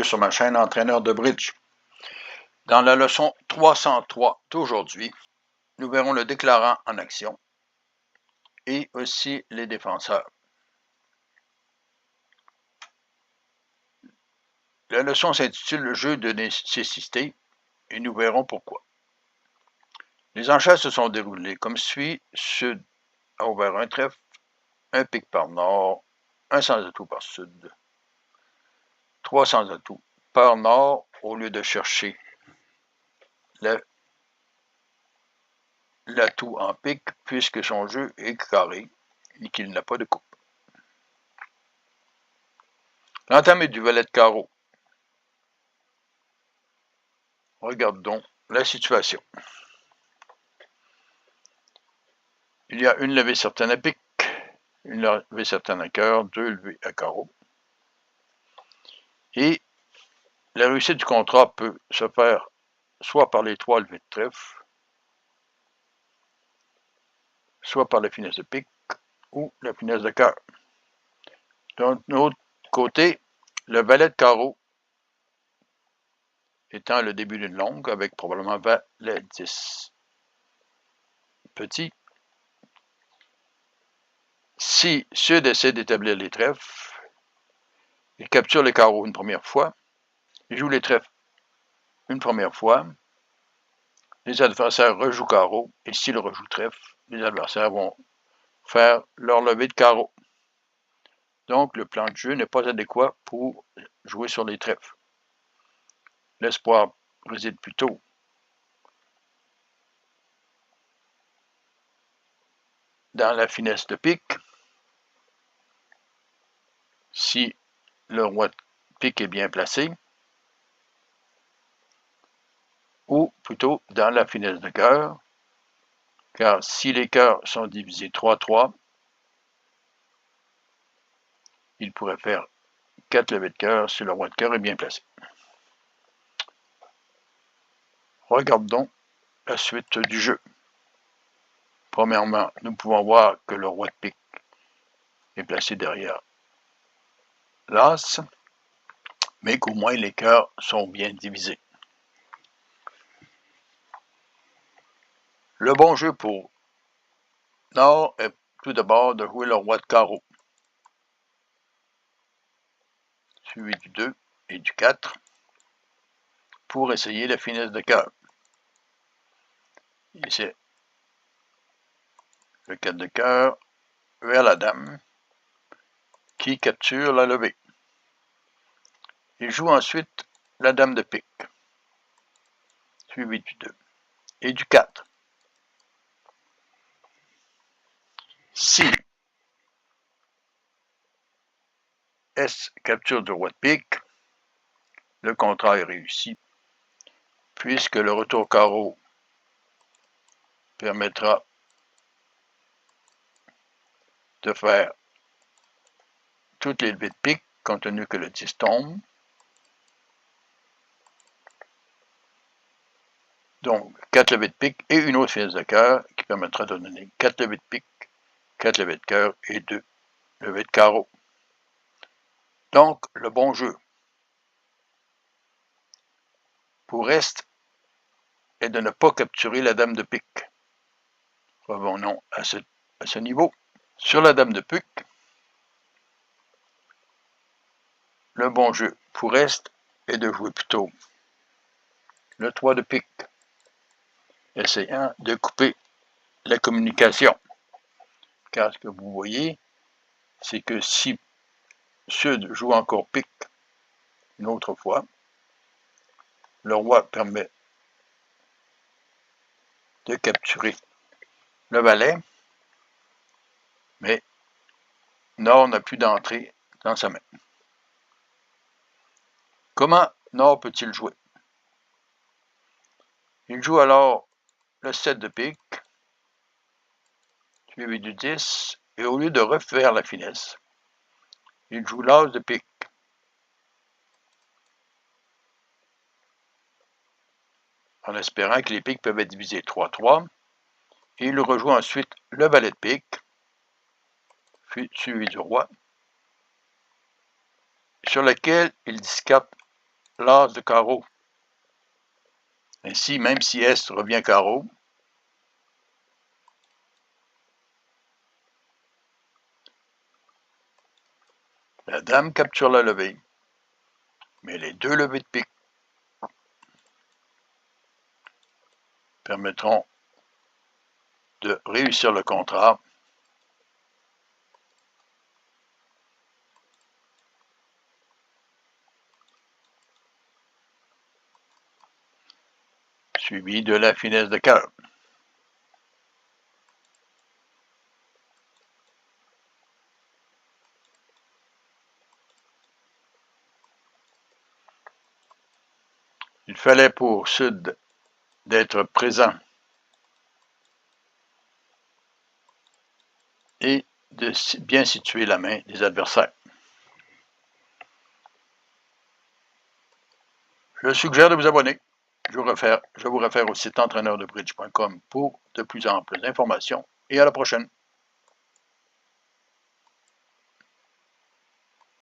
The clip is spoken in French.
Sur ma chaîne Entraîneur de bridge. Dans la leçon 303 d'aujourd'hui, nous verrons le déclarant en action et aussi les défenseurs. La leçon s'intitule « Le jeu de nécessité » et nous verrons pourquoi. Les enchères se sont déroulées comme suit. Sud a ouvert un trèfle, un pic par nord, un sans atout par sud, 3 sans atout par nord au lieu de chercher l'atout en pique puisque son jeu est carré et qu'il n'a pas de coupe. L'entamé du valet de carreau. Regardons la situation. Il y a une levée certaine à pique, une levée certaine à cœur, deux levées à carreau. Et la réussite du contrat peut se faire soit par les 3 levées de trèfle, soit par la finesse de pique ou la finesse de cœur. D'un autre côté, le valet de carreau étant le début d'une longue avec probablement valet 10 petit. Si Sud essaie d'établir les trèfles, il capture les carreaux une première fois, il joue les trèfles une première fois, les adversaires rejouent carreau, et s'ils rejouent trèfle, les adversaires vont faire leur levée de carreau. Donc, le plan de jeu n'est pas adéquat pour jouer sur les trèfles. L'espoir réside plutôt dans la finesse de pique. Si le roi de pique est bien placé, ou plutôt dans la finesse de cœur, car si les cœurs sont divisés 3-3, il pourrait faire 4 levées de cœur si le roi de cœur est bien placé. Regardons la suite du jeu. Premièrement, nous pouvons voir que le roi de pique est placé derrière l'as, mais qu'au moins les cœurs sont bien divisés. Le bon jeu pour Nord est tout d'abord de jouer le roi de carreau, suivi du 2 et du 4, pour essayer la finesse de cœur. Et c'est le 4 de cœur vers la dame qui capture la levée. Il joue ensuite la dame de pique, suivi du 2 et du 4. Si S capture du roi de pique, le contrat est réussi, puisque le retour carreau permettra de faire toutes les levées de pique, compte tenu que le 10 tombe. Donc, 4 levées de pique et une autre finesse de cœur qui permettra de donner 4 levées de pique, 4 levées de cœur et 2 levées de carreau. Donc, le bon jeu pour Est est de ne pas capturer la dame de pique. Revenons à ce niveau. Sur la dame de pique, le bon jeu pour Est est de jouer plutôt le 3 de pique, essayant de couper la communication. Car ce que vous voyez, c'est que si Sud joue encore pique une autre fois, le roi permet de capturer le valet, mais Nord n'a plus d'entrée dans sa main. Comment Nord peut-il jouer? Il joue alors le 7 de pique, suivi du 10, et au lieu de refaire la finesse, il joue l'as de pique. En espérant que les piques peuvent être divisées 3-3, et il rejoue ensuite le valet de pique, suivi du roi, sur lequel il discarte l'as de carreau. Ainsi, même si S revient carreau, la dame capture la levée, mais les deux levées de pique permettront de réussir le contrat. Suivi de la finesse de cœur. Il fallait pour Sud d'être présent et de bien situer la main des adversaires. Je suggère de vous abonner. Je vous réfère au site entraîneurdebridge.com pour de plus amples informations et à la prochaine.